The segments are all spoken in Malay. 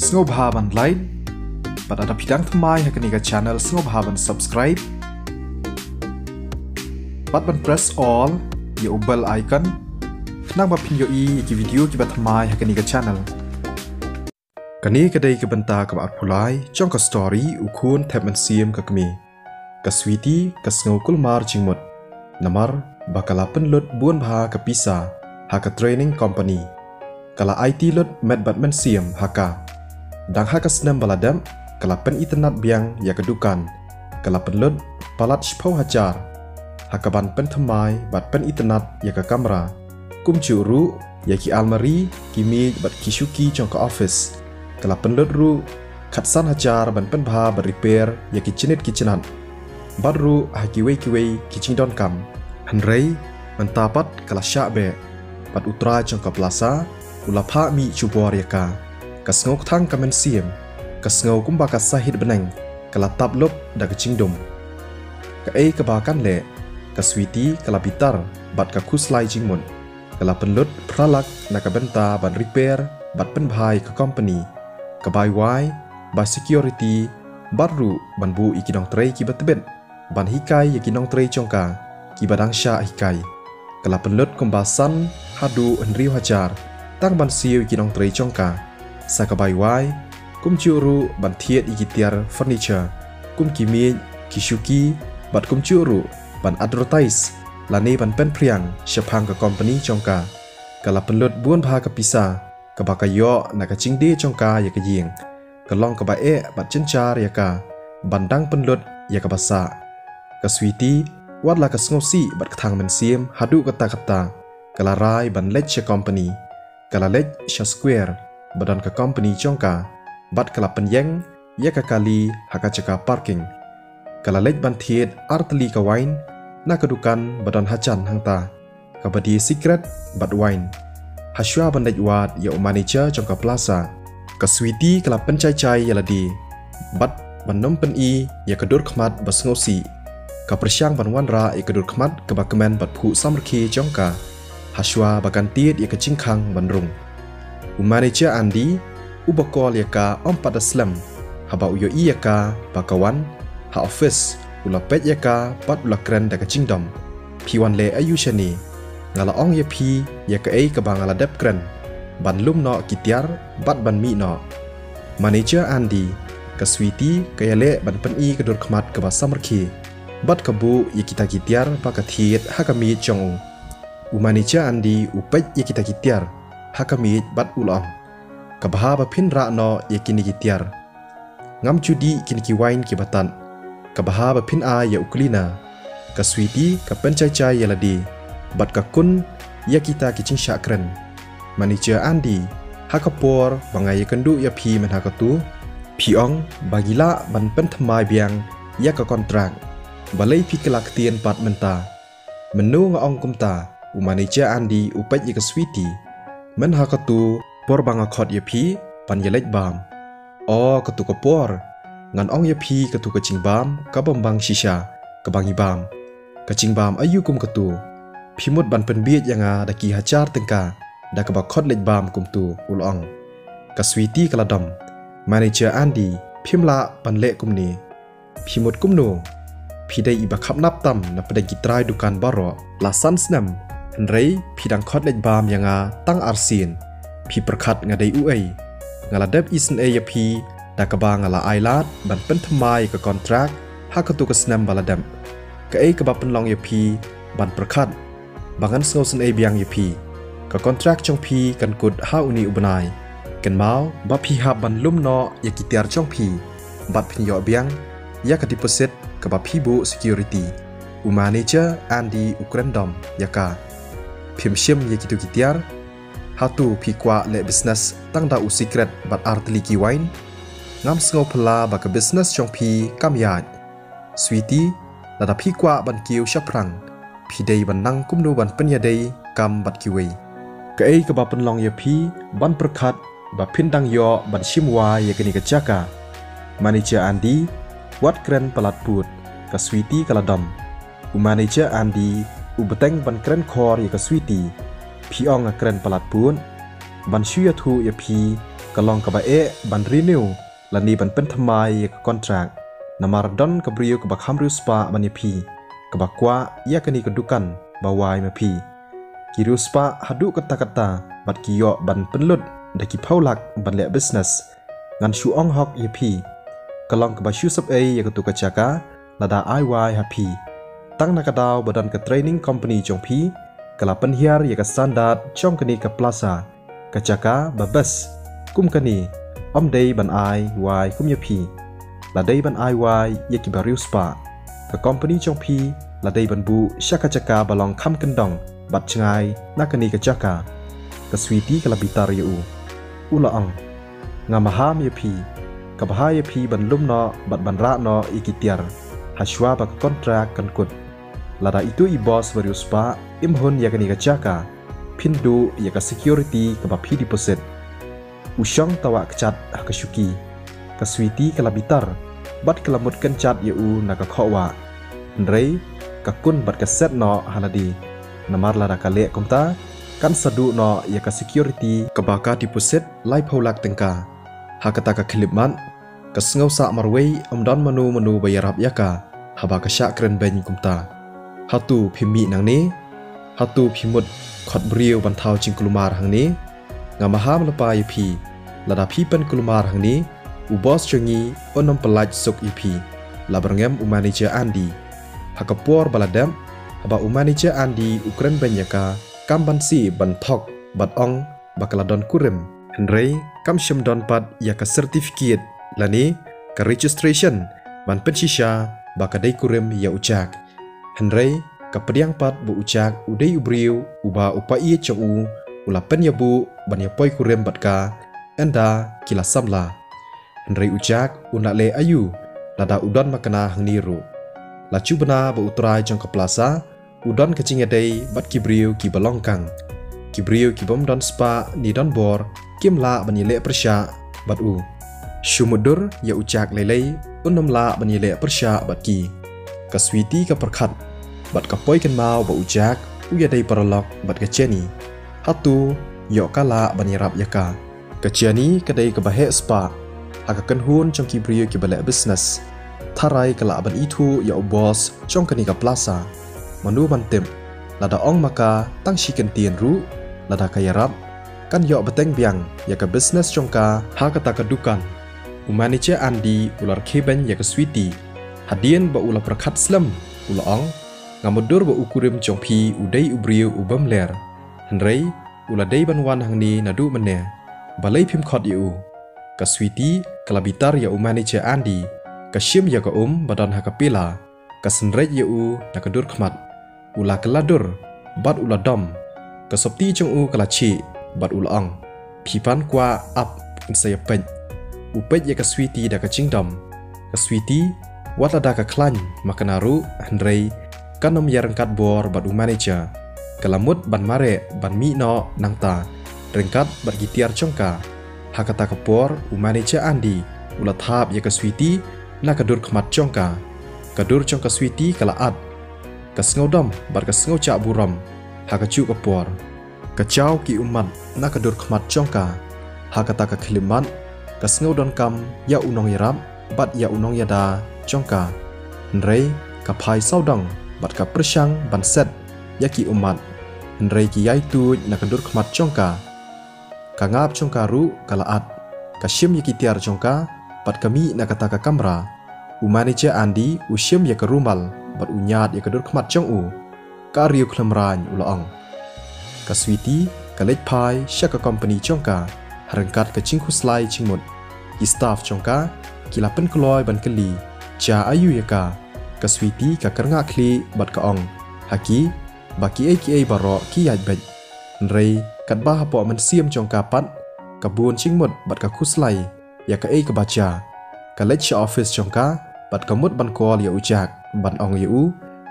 Snowhaven like but ada pidang thamai hakaniga channel Snowhaven subscribe but ban press all ya bell icon nang ba pin yo i ki video ki ba thamai hakaniga channel kani kadai ke benta ka ba phulai chong ka story u khun thep man siam ka kmi ka sweetie ka snow kulmar jingmut namar bakala penlut buan bha ka pisa ha ka training company kala IT lot met batman siam haka dang haka senam baladam kala pen internet biang ya kedukan kala penlut palat shpau hajar haka ban pen thamai bat pen internet ya ka kamera kum churu ya ki almari kimi bat kishuki chong ka office kala penlut ru khatsan hajar ban pen bha bat repair ya ki chinit kitchenat badru hakiwei kiwei kitchen don kam hanrei mentapat kala syabe bat utra chong ka plaza ulapha mi chubor ya ka kasngok thang kamen siam kasngau kumba ka sahid benang kala tablop da ka chingdum ka ei ka ba kan le ka sweetie kala bitar bat ka khuslai jingmun kala penlut pralak na ka benta ban repair bat pen bhai ka company ka bai wai ba security baru ban bu ikinong trei ki batben ban hikai ikinong trei chongka ki badang sha hikai kala penlut kumbasan hadu henriu hajar tang ban siu ikinong trei chongka sakabai wai kum churu ban thiet igitiar furniture kum kimi kishuki bat kum churu ban advertise lani ban pen priang shapang ka company chongka kala penlut buan bha ka pisa ka ba ka yo na ka chingde chongka ya ka ying ka long ka ba e bat chenchar ya ka bandang penlut ya ka basa ka sweetie wat la ka sngosi bat ka thang men siam hadu kata kata kala rai ban lech company kala lech square badan ka company chongka bat kala penyeng ya ka kali haka chaka parking kala lech ban thiet artli ka wine na kedukan badan hacan hangta ka badi secret bat wine haswa ban lech wat ya manager chongka plaza ka sweetie kala pencai chai ya ladi bat ban nom pen i ya kedur khmat basngosi ka persyang ban wanra ya kedur khmat ka bakmen bat phu samrki chongka haswa bakan tiet ya ka chingkhang banrung manager Andi ubakol yaka ompat aslam haba uyo iyaka bakawan ha office ulapet yaka pat ulakren da kachingdom piwan le ayushani ngala ong ya pi yaka ei ka bangala dep kren ban lum no kitiar bat ban mi no manager Andi ka sweetie kayale ban pen i kadur khmat ka basamarki bat kabu yikita kitiar pakathiet hakami chong manager Andi upet yikita kitiar hakami bat ulong kabha ba phin ra no yakini gitiar ngam chudi kin ki wine ki batan kabha ba phin a ya uklina ka sweetie ka penchai chai yaladi bat ka kun yakita ki ching shakren manager Andi hakapor bangai kandu ya phi man hakatu phiong bagila ban pen thamai biang ya ka kontrak balai phi kelak tien pat menta menu nga ong kumta manager Andi upet ya ka sweetie men hakatu por banga khot ye phi pan ye lech bam o katu ko por ngan ong ye phi katu ka chingbam ka bambang shisha ka bangi bam ka chingbam ayu kum katu phimut ban pen biet yanga daki hachar tengka da ka ba khot lech bam kum tu ulong ka sweetie kala dam manager Andi phimla pan le kum ni phimut kum no phidai iba khap nap tam na pada gitrai dukan baro la san snam rei phidang khot lech bam yanga tang arsin phi perkhat ngadai uai ngala dep isen e yapi dakaba ngala ailat ban pen thamai ka kontrak hakatu ka snam baladam ka ei ka ba penlong yapi ban perkhat bangan sngosen e biang yapi ka kontrak chong phi kan kut ha uni ubnai kan mau ba phi ha ban lum no yakitiar chong phi bat phin yo biang ya ka deposit ka ba phi bu security manager Andi ukrendom yaka phim shim yakitu kitiar hatu pikwa le business tang da u secret bat artli ki wine ngam sngo phla ba ka business chong phi kam yat sweetie la da pikwa ban kiu shaprang phi dei ban nang kumnu ban penya dei kam bat ki wei ka ei ka ba pan long ya phi ban prakhat ba phin dang yo ban shimwa ya kani ka chaka manager Andi wat kren palat put ka sweetie kala dam manager Andi u beteng ban kren khor ya ka sweetie phiong a kren palat pun ban shuya thu ya phi ก็ลองกับเอะบันรีนิวและนี่บันเป็นทำไมกับคอนแทรคนามาร์ดอนกับบริวกับคำริวสปาบันยพีกับกว่าแยกกันนี่กันดูกันบาวายมาพีกิริวสปาฮัดูกตาบัดกิโยบันเป็นลุดได้กิเพาหลักบันเละบิสเนสงานชูอ่องฮอกยพีก็ลองกับชูซับเอยกับตุกจักาและดาไอวายฮับพีตั้งนักดาวบัดันกับเทรนนิ่งคอมพานีจงพีกับลาเป็นเฮียร์กับสแตนดาร์ดจงกันนี่กับพลาซ่ากับจักาบับเบสกุมกันนี่อมเดย์บันไอวายกุมยพีและเดย์บันไอวายยกิบาริวสปากับคอมพานีจงพีและเดย์บันบูชักจักาบาลองคำกันดองบัดชงายนักกันนี่กับจักากับสวีตีกับลาบิตาริอูอุลาอังงามหามยพีกับหายพีบันลุ่มนอบัดบันระนออีกิเตียร์ฮัชวาบักคอนแทรคกันกุดลาดาitu i bossบริวสปาอิมฮุนยากนี่กับจักาพินดูยาก security กับพีดีโพสิตอุชองตาวกจัดฮักชุกีกับสวีตีกับลาบิตาร์บัดกลามุดกันจัดยูนักข้อว่าเรย์กับกุนบัดกับเซตนอฮานาดีนามาร์ลาดากาเละคมตากันสะดุนอยาก security กับบากาดีโพสิตไล่พาวลักตังกาหากตากคลิปมันกสเงาสะมารวยอมดอนมนูบายรับยากาหาบากชะเกรนเบนกุมตาฮัตูพิมีนังนี้ฮัตูพิมุดขดบริวบรรเทาจิงกลุมาร์หังนี้งามหามลปายพีระดับพี่เป็นกลุมาร์หังนี้อุบอสจงีอนมปลายสุกอีพีลาบรงเงมอุมานิเจอันดีหากปวร์บลาเดมหาบอุมานิเจอันดีอุเกรนเบนยากากัมบันซีบันทอกบัดองบักลาดอนกุเรมเฮนเรย์กัมชมดอนปัดยากาเซอร์ติฟิเคตและนี้การ registration บันเป็นชิชาบักได้กุเรมยาอุจักเฮนเรย์กับเปรียงปัดบุอุจักอุได้อุบริวอุบาอุปาอีจงอุลาเป็นยาบุบันยาปอยกุเรมบัดกาเอนดากิลาซัมลาเฮนเรย์อุจักอุนักเลอายุลาดาอุดอนมากนาหังนิรุลาจูบนาบุอุตรายจงกับพลาซาอุดอนกจิงยาได้บัดกิบริวกิบลองกังกิบริวกิบอมดอนสปานีดอนบอร์กิมลาบันยาเลประชาบัดอูชูมุดร์ยาอุจักเลอุนนำลาบันยาเลประชาบัดกีกับสวีตีกับประคัดบัดกับปอยกันมาบอุจักอุยาได้ปรล็อกบัดกับเจนีฮัตูยอกาลาบันยารับยากากับเจนีก็ได้กับบะเฮสปาหากกันหุ่นจงกิบริวกิบเล่บิสเนสทารายกลาบันอีทูยาอุบอสจงกันนี่กับพลาซ่ามนุบันเต็มลาดาองมากาตั้งชิกันเตียนรู้ลาดากายรับกันยอบัตเต็งเบียงยากับบิสเนสจงกาหากตากระดูกันอุมานิเจอันดีอุลาร์เคเบนยากสวีตีฮัดเดียนบะอุลาประคัดสลัมอุลาองงามุดดอร์บะอุคุริมจงพีอุได้อุบริวอุบัมเลร์ฮันเรย์อุลาได้บันวันหังนีนาดูมันเน่บะเลยพิมขอดยูกสวีตีกลาบิตาร์ยาอุมานิเจอันดีกชิมยากบะดอนฮักเปลากสันเรย์ยูนักดูร์ขมัดอุลากลาดูร์บัดอุลาดอมกสบตีจงกลาชีบัดอุลองพิพันกว่าอับอินเซียเป็นอุปยากสวีตีดากจิงดอมกสวีตีวัดละดากคลันมาคนารุฮันเรย์กันนมยารังกัดบอร์บัดอุมานิจากลามุดบันมาเรบันมีนอนังตาเริงกัดบัดกิเตียร์จงกาหากตากปอร์อุมานิจาอันดีอุลาทาบยากสวีตีนักดูร์ขมัดจงกากระดูร์จงกสวีตีกลาอัดกสเงาดอมบัดกสเงาจ่าบุรมหากจูกปอร์กะเจ้ากิอุมันนักดูร์ขมัดจงกาหากตากคลิมันกสเงาดอนกำยาอุนองยารับบัดยาอุนองยาดาจงกาเรย์กับพายเศร้าดังบัดกับประชังบันเซตยากิอุมันเรย์กิยายตูนักดูร์ขมัดจงกากางาบจงการุกะลาอัดกะชิมยากิเตียร์จงกาบัดกมีนักตากกัมราอุมานิเจอันดีอุชิมยากรุมัลบัดอุญญาตยากดูร์ขมัดจงอูการิวคลมรานอุลองกสวีตีกะเล็ดพายชักคอมพานีจงกาหรังกัดกะจิงคุสไลจิงหมดกิสตาฟจงกากิลาเป็นกลอยบันกลีจาอายุยากากสวีตีกะกระงาคลีบัดกะองฮักกีบักกีเอบารอกียาดเบนเรย์กัดบ้าปอมันเสียมจงกาปัดกะบูนจิงหมดบัดกะคุสไลยากะกะบาจากะเล็ดชออฟฟิศจงกาบัดกะมุดบันกอลยาอุจักบันองยาอู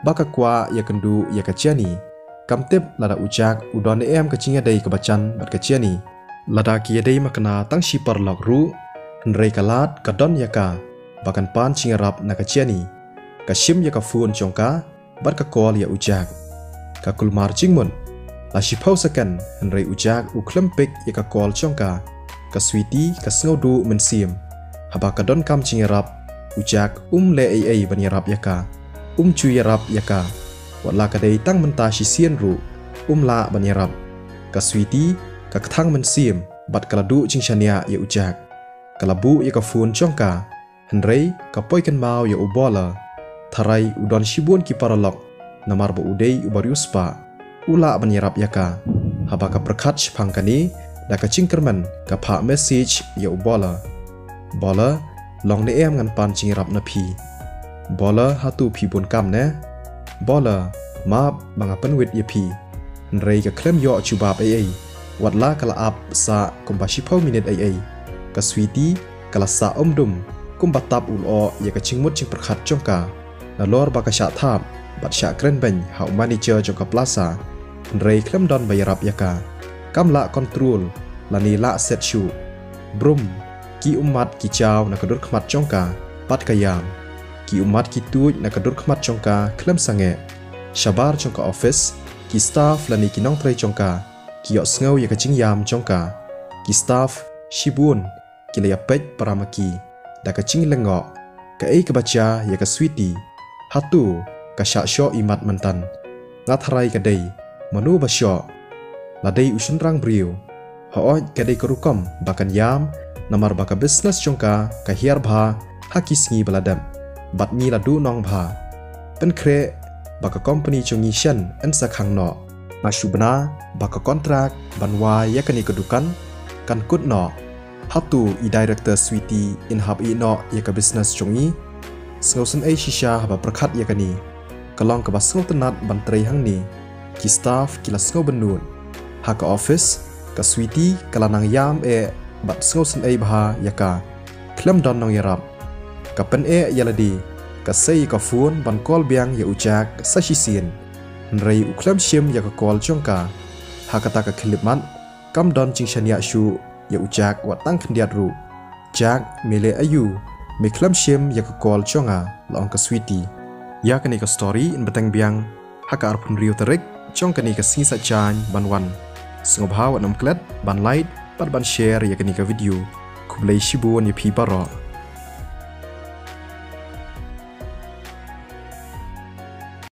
บักกะกวายากันดูยากะเจนีกำเต็บลาดาอุจักอุดอนเอมกะจิงยาได้กะบาจันบัดกะเจนีลาดากียาได้มากนาตั้งชีปาร์ลอกรู้เรย์กะลาดกะดอนยากาบักันปานจิงรับนักะเจนีกะชิมยากะฟูนจงกาบัดกะกอลยาอุจักกะกุลมาร์จิงมุนลาชิพาวสกันเรย์อุจักอุคลัมปิกยากะกอลจงกา ka sweetie ka sngo du men sim haba ka don kam chingerap ujak le ai ban yarap yaka chu yarap yaka wala ka dei tang menta shi sien ru la ban yarap ka sweetie ka thang men sim bat kala du chingshania ya ujak kalabu ya ka phone chongka henrei ka poiken mau ya ubola tharai udon shibun ki paralok namar ba udei ubariuspa ula ban yarap yaka haba ka prakhat phangkani da ka chingkerman ka pha message ya ubola bola long ne em ngan pan chingrap na phi bola hatu phi bun kam ne bola ma banga panwit ya phi rei ka klem yo chubab ai watla kala ap sa kombashi phau minute ai ka sweetie kala sa omdum kumbatap ulo ya ka chingmut ching prakhat chongka na lor ba ka sha thap bat sha kren ben hau manager chongka plaza rei klem don bayarap yaka kamla control lani la set shu brum ki umat ki chaw na kadur khmat chongka pat kayam ki umat ki tuj na kadur khmat chongka klem sange shabar chongka office ki staff lani ki nong trei chongka ki yo sngo ya ka chingyam chongka ki staff shibun ki le yapet paramaki da ka ching lengo ka ei ka bacha ya ka sweetie hatu ka sha sho imat mantan ngatharai ka dei manu ba sho la dei usun rang briu hooj ka dei karukom bakan yam namar baka business chongka ka hiar bha hakisngi baladam batni ladu nong bha pen kre baka company chongi shan en sakhang no masubna baka kontrak banwa yakani kedukan kan kut no hatu I director sweetie in hab I no yaka business chongi sngosen ai shisha haba prakhat yakani kalong ka basngo tenat bantrei hangni ki staff kila sngo benun haka office ka sweetie kala nang yam bat sngosen ai bha yaka klem don nong yarap ka pen yaladi ka sei ka phone ban call biang ya ujak sa shisien rei uklem shim ya ka call chongka hakata ka khilipman kam don chingshania shu ya ujak wat tang khndiat ru jak mele ayu me klem shim ya ka call chonga long ka sweetie ya kani ka story in batang biang haka arpun riu tarik chong kani ka si sa chan ban wan sngobha wat nam klet ban light pat ban share ya kani ka video kublai shibu ni phi paro